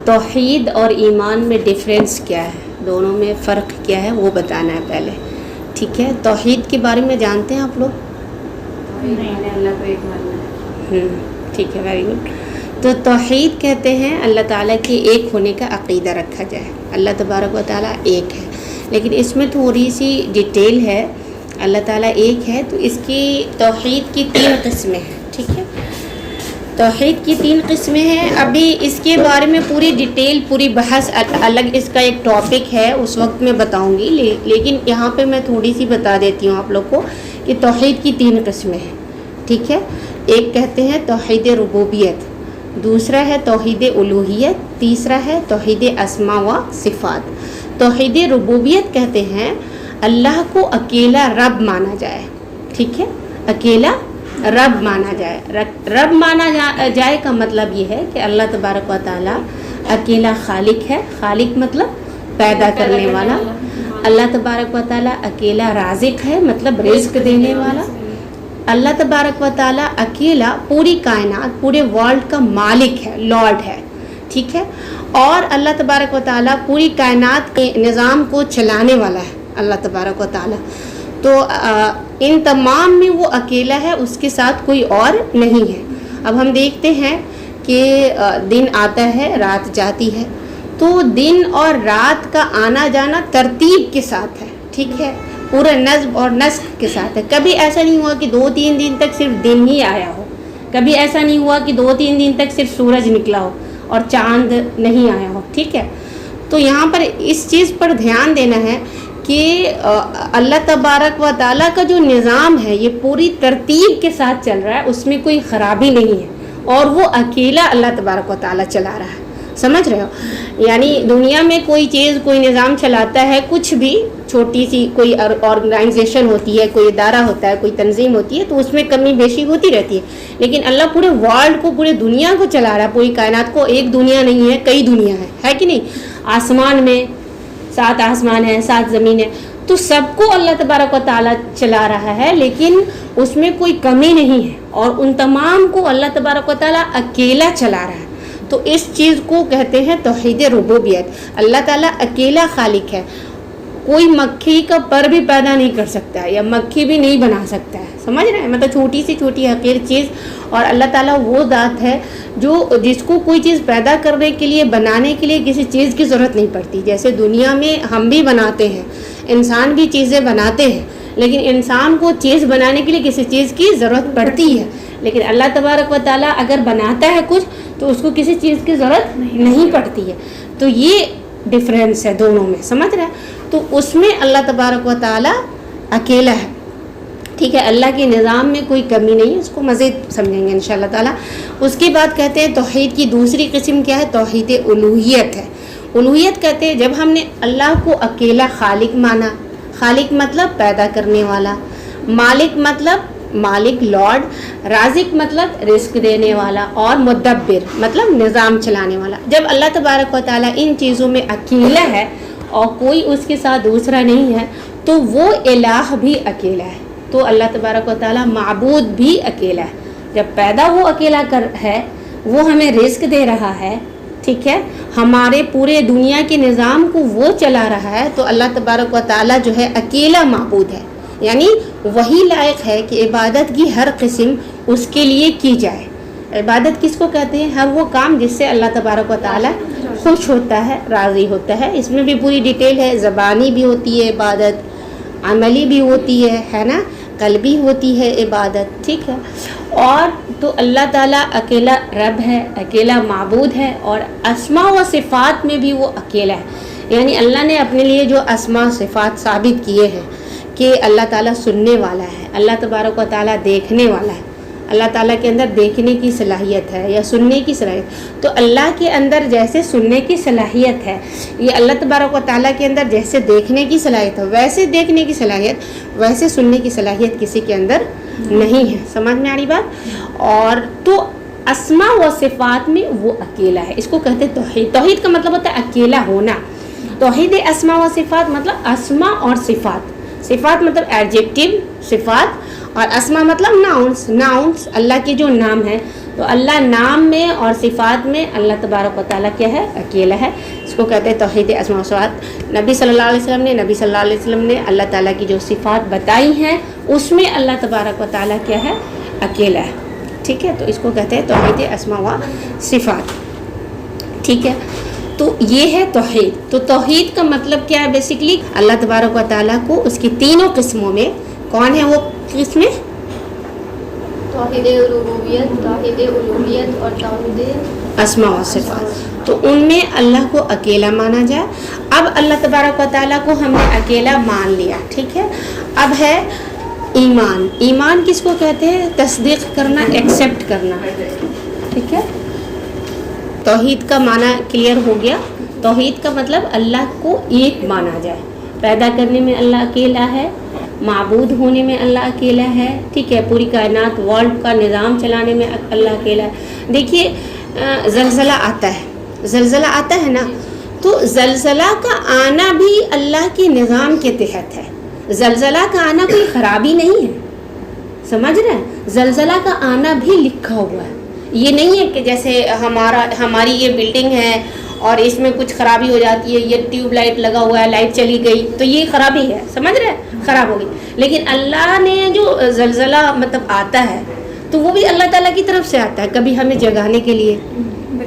توحید اور ایمان میں ڈفرینس کیا ہے، دونوں میں فرق کیا ہے وہ بتانا ہے پہلے، ٹھیک ہے؟ توحید کے بارے میں جانتے ہیں آپ لوگ؟ اللہ کو ایک ماننا ہے۔ ٹھیک ہے، ویری گڈ۔ تو توحید کہتے ہیں اللہ تعالیٰ کے ایک ہونے کا عقیدہ رکھا جائے، اللہ تبارک و تعالیٰ ایک ہے، لیکن اس میں تھوڑی سی ڈیٹیل ہے۔ اللہ تعالیٰ ایک ہے تو اس کی توحید کی 3 قسمیں ہیں، ٹھیک ہے؟ توحید کی 3 قسمیں ہیں۔ ابھی اس کے بارے میں پوری ڈیٹیل، پوری بحث الگ اس کا ایک ٹاپک ہے، اس وقت میں بتاؤں گی، لیکن یہاں پہ میں تھوڑی سی بتا دیتی ہوں آپ لوگ کو کہ توحید کی 3 قسمیں ہیں، ٹھیک ہے؟ ایک کہتے ہیں توحید ربوبیت، دوسرا ہے توحید الوہیت، تیسرا ہے توحید اسماء و صفات۔ توحید ربوبیت کہتے ہیں اللہ کو اکیلا رب مانا جائے، ٹھیک ہے؟ اکیلا رب مانا جائے۔ رب مانا جائے کا مطلب یہ ہے کہ اللہ تبارک و تعالیٰ اکیلا خالق ہے، خالق مطلب پیدا کرنے والا۔ اللہ تبارک و تعالیٰ اکیلا رازق ہے، مطلب رزق دینے والا۔ اللہ تبارک و تعالیٰ اکیلا پوری کائنات، پورے ورلڈ کا مالک ہے، لارڈ ہے، ٹھیک ہے؟ اور اللہ تبارک و تعالیٰ پوری کائنات کے نظام کو چلانے والا ہے اللہ تبارک و تعالیٰ۔ تو ان تمام میں وہ اکیلا ہے، اس کے ساتھ کوئی اور نہیں ہے۔ اب ہم دیکھتے ہیں کہ دن آتا ہے، رات جاتی ہے، تو دن اور رات کا آنا جانا ترتیب کے ساتھ ہے، ٹھیک ہے؟ پورا نظم اور نسق کے ساتھ ہے۔ کبھی ایسا نہیں ہوا کہ 2-3 دن تک صرف دن ہی آیا ہو، کبھی ایسا نہیں ہوا کہ 2-3 دن تک صرف سورج نکلا ہو اور چاند نہیں آیا ہو، ٹھیک ہے؟ تو یہاں پر اس چیز پر دھیان دینا ہے کہ اللہ تبارک و تعالیٰ کا جو نظام ہے یہ پوری ترتیب کے ساتھ چل رہا ہے، اس میں کوئی خرابی نہیں ہے، اور وہ اکیلا اللہ تبارک و تعالیٰ چلا رہا ہے، سمجھ رہے ہو؟ یعنی دنیا میں کوئی چیز، کوئی نظام چلاتا ہے، کچھ بھی چھوٹی سی کوئی آرگنائزیشن ہوتی ہے، کوئی ادارہ ہوتا ہے، کوئی تنظیم ہوتی ہے، تو اس میں کمی بیشی ہوتی رہتی ہے، لیکن اللہ پورے ورلڈ کو، پورے دنیا کو چلا رہا ہے، پوری کائنات کو۔ ایک دنیا نہیں ہے، کئی دنیا ہے کہ نہیں؟ آسمان میں 7 آسمان ہیں، 7 زمین ہے، تو سب کو اللہ تبارک و تعالیٰ چلا رہا ہے، لیکن اس میں کوئی کمی نہیں ہے، اور ان تمام کو اللہ تبارک و تعالیٰ اکیلا چلا رہا ہے۔ تو اس چیز کو کہتے ہیں توحید ربوبیت۔ اللہ تعالیٰ اکیلا خالق ہے، کوئی مکھی کا پر بھی پیدا نہیں کر سکتا ہے، یا مکھی بھی نہیں بنا سکتا ہے، سمجھ رہے ہیں؟ مطلب چھوٹی سی چھوٹی حقیر چیز، اور اللہ تعالیٰ وہ ذات ہے جس کو کوئی چیز پیدا کرنے کے لیے، بنانے کے لیے کسی چیز کی ضرورت نہیں پڑتی۔ جیسے دنیا میں ہم بھی بناتے ہیں، انسان بھی چیزیں بناتے ہیں، لیکن انسان کو چیز بنانے کے لیے کسی چیز کی ضرورت پڑتی ہے، لیکن اللہ تبارک و تعالیٰ اگر بناتا ہے کچھ تو اس کو کسی چیز کی ضرورت نہیں پڑتی ہے۔ تو یہ ڈفرینس ہے دونوں میں، سمجھ رہے ہیں؟ تو اس میں اللہ تبارک و تعالیٰ اکیلا ہے، ٹھیک ہے؟ اللہ کے نظام میں کوئی کمی نہیں ہے، اس کو مزید سمجھیں گے انشاءاللہ تعالیٰ۔ اس کے بعد کہتے ہیں توحید کی دوسری قسم کیا ہے؟ توحید الوہیت ہے۔ الوہیت کہتے ہیں جب ہم نے اللہ کو اکیلا خالق مانا، خالق مطلب پیدا کرنے والا، مالک مطلب مالک لارڈ، رازق مطلب رزق دینے والا، اور مدبر مطلب نظام چلانے والا۔ جب اللہ تبارک و تعالیٰ ان چیزوں میں اکیلا ہے اور کوئی اس کے ساتھ دوسرا نہیں ہے، تو وہ الہ بھی اکیلا ہے، تو اللہ تبارک و تعالیٰ معبود بھی اکیلا ہے۔ جب پیدا وہ اکیلا ہے، وہ ہمیں رزق دے رہا ہے، ٹھیک ہے؟ ہمارے پورے دنیا کے نظام کو وہ چلا رہا ہے، تو اللہ تبارک و تعالیٰ جو ہے اکیلا معبود ہے، یعنی وہی لائق ہے کہ عبادت کی ہر قسم اس کے لیے کی جائے۔ عبادت کس کو کہتے ہیں؟ ہر وہ کام جس سے اللہ تبارک و تعالیٰ خوش ہوتا ہے، راضی ہوتا ہے۔ اس میں بھی پوری ڈیٹیل ہے، زبانی بھی ہوتی ہے عبادت، عملی بھی ہوتی ہے نا، قلبی ہوتی ہے عبادت، ٹھیک ہے؟ اور تو اللہ تعالیٰ اکیلا رب ہے، اکیلا معبود ہے، اور اسماء و صفات میں بھی وہ اکیلا ہے۔ یعنی اللہ نے اپنے لیے جو اسماء و صفات ثابت کیے ہیں کہ اللہ تعالیٰ سننے والا ہے، اللہ تبارک و تعالیٰ دیکھنے والا ہے، اللہ تعالیٰ کے اندر دیکھنے کی صلاحیت ہے یا سننے کی صلاحیت، تو اللہ کے اندر جیسے سننے کی صلاحیت ہے، یہ اللہ تبارک و تعالیٰ کے اندر جیسے دیکھنے کی صلاحیت ہے، ویسے دیکھنے کی صلاحیت، ویسے سننے کی صلاحیت کسی کے اندر نہیں ہے۔ سمجھ میں آ رہی بات؟ اور تو اسماء و صفات میں وہ اکیلا ہے، اس کو کہتے ہیں توحید۔ توحید کا مطلب ہوتا ہے اکیلا ہونا۔ توحید اسماء و صفات مطلب اسماء اور صفات، صفات مطلب ایڈجیکٹو صفات، اور اسما مطلب ناؤنس اللہ کے جو نام ہیں، تو اللہ نام میں اور صفات میں اللہ تبارک و تعالیٰ کیا ہے؟ اکیلا ہے. اس کو کہتے ہیں توحید اسماء و صفات. نبی صلی اللہ علیہ وسلم نے اللہ تعالیٰ کی جو صفات بتائی ہیں اس میں اللہ تبارک و تعالیٰ کیا ہے؟ اکیلا ہے. ٹھیک ہے، تو اس کو کہتے ہیں توحید اسماء و صفات. ٹھیک ہے، تو یہ ہے توحید. تو توحید کا مطلب کیا ہے؟ بیسیکلی اللہ تبارک و تعالیٰ کو اس کی تینوں قسموں میں، کون ہے وہ قسمیں؟ توحید ربوبیت، توحید الوہیت اور توحید اسماء و صفات. تو ان میں اللہ کو اکیلا مانا جائے. اب اللہ تبارک و تعالیٰ کو ہم نے اکیلا مان لیا. ٹھیک ہے، اب ہے ایمان. ایمان کس کو کہتے ہیں؟ تصدیق کرنا، ایکسیپٹ کرنا. ٹھیک ہے، توحید کا معنی کلیئر ہو گیا. توحید کا مطلب اللہ کو ایک مانا جائے. پیدا کرنے میں اللہ اکیلا ہے، معبود ہونے میں اللہ اکیلا ہے. ٹھیک ہے، پوری کائنات ورلڈ کا نظام چلانے میں اللہ اکیلا ہے. دیکھیے زلزلہ آتا ہے نا، تو زلزلہ کا آنا بھی اللہ کے نظام کے تحت ہے. زلزلہ کا آنا کوئی خرابی نہیں ہے، سمجھ رہے ہیں؟ زلزلہ کا آنا بھی لکھا ہوا ہے. یہ نہیں ہے کہ جیسے ہماری یہ بلڈنگ ہے اور اس میں کچھ خرابی ہو جاتی ہے، یہ ٹیوب لائٹ لگا ہوا ہے، لائٹ چلی گئی تو یہ خرابی ہے، سمجھ رہے ہیں؟ خراب ہو گئی. لیکن اللہ نے جو زلزلہ مطلب آتا ہے تو وہ بھی اللہ تعالیٰ کی طرف سے آتا ہے، کبھی ہمیں جگانے کے لیے.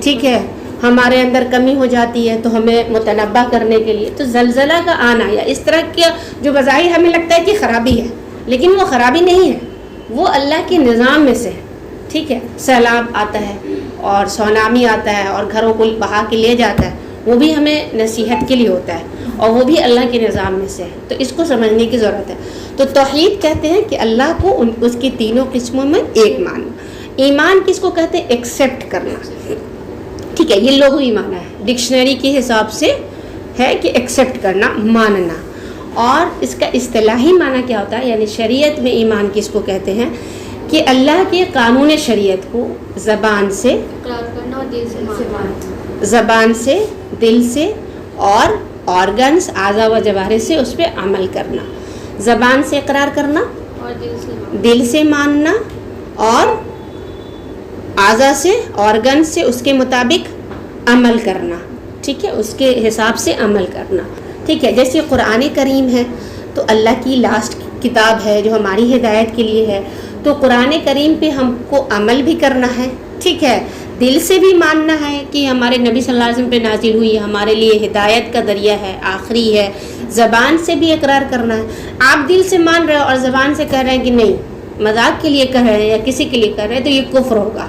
ٹھیک ہے، ہمارے اندر کمی ہو جاتی ہے تو ہمیں متنبہ کرنے کے لیے. تو زلزلہ کا آنا یا اس طرح کا جو بظاہر ہمیں لگتا ہے کہ خرابی ہے، لیکن وہ خرابی نہیں ہے، وہ اللہ کے نظام میں سے ہے. ٹھیک ہے، سیلاب آتا ہے اور سونامی آتا ہے اور گھروں کو بہا کے لے جاتا ہے، وہ بھی ہمیں نصیحت کے لیے ہوتا ہے اور وہ بھی اللہ کے نظام میں سے ہے. تو اس کو سمجھنے کی ضرورت ہے. تو توحید کہتے ہیں کہ اللہ کو اس کی تینوں قسموں میں ایک ماننا. ایمان کس کو کہتے ہیں؟ ایکسیپٹ کرنا. ٹھیک ہے، یہ لغوی معنی ہے، ڈکشنری کے حساب سے ہے کہ ایکسیپٹ کرنا، ماننا. اور اس کا اصطلاحی معنی کیا ہوتا ہے؟ یعنی شریعت میں ایمان کس کو کہتے ہیں؟ کہ اللہ کے قانون شریعت کو زبان سے اقرار کرنا اور دل سے ماننا. زبان سے، دل سے اور آرگنز، اعضاء و جوارح سے اس پہ عمل کرنا. زبان سے اقرار کرنا اور دل سے ماننا اور اعضاء سے، آرگن سے اس کے مطابق عمل کرنا. ٹھیک ہے، اس کے حساب سے عمل کرنا. ٹھیک ہے، جیسے قرآن کریم ہے تو اللہ کی لاسٹ کتاب ہے جو ہماری ہدایت کے لیے ہے. تو قرآن کریم پہ ہم کو عمل بھی کرنا ہے. ٹھیک ہے، دل سے بھی ماننا ہے کہ ہمارے نبی صلی اللہ علیہ وسلم پہ نازل ہوئی ہے، ہمارے لیے ہدایت کا ذریعہ ہے، آخری ہے. زبان سے بھی اقرار کرنا ہے. آپ دل سے مان رہے ہو اور زبان سے کہہ رہے ہیں کہ نہیں، مذاق کے لیے کہہ رہے ہیں یا کسی کے لیے کہہ رہے ہیں، تو یہ کفر ہوگا.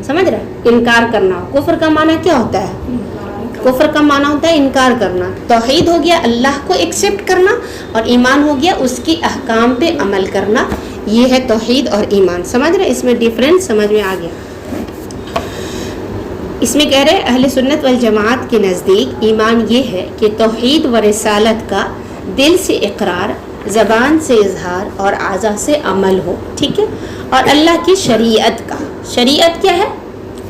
سمجھ رہے ہیں؟ انکار کرنا. کفر کا معنی کیا ہوتا ہے؟ کفر کا معنی ہوتا ہے انکار کرنا. توحید ہو گیا اللہ کو ایکسیپٹ کرنا اور ایمان ہو گیا اس کی احکام پہ عمل کرنا. یہ ہے توحید اور ایمان. سمجھ رہے ہیں؟ اس میں ڈیفرنس سمجھ میں آ گیا. اس میں کہہ رہے اہل سنت والجماعت کے نزدیک ایمان یہ ہے کہ توحید و رسالت کا دل سے اقرار، زبان سے اظہار اور اعضاء سے عمل ہو. ٹھیک ہے، اور اللہ کی شریعت کا، شریعت کیا ہے؟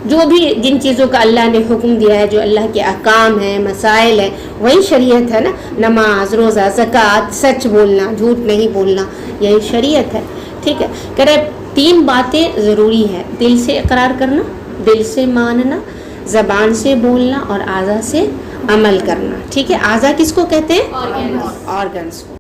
جو بھی جن چیزوں کا اللہ نے حکم دیا ہے، جو اللہ کے احکام ہیں، مسائل ہیں، وہی شریعت ہے نا. نماز، روزہ، زکوٰۃ، سچ بولنا، جھوٹ نہیں بولنا، یہی شریعت ہے. ٹھیک ہے، کہہ رہے تین باتیں ضروری ہیں: دل سے اقرار کرنا، دل سے ماننا، زبان سے بولنا اور اعضاء سے عمل کرنا. ٹھیک ہے، اعضاء کس کو کہتے ہیں؟ آرگنز کو.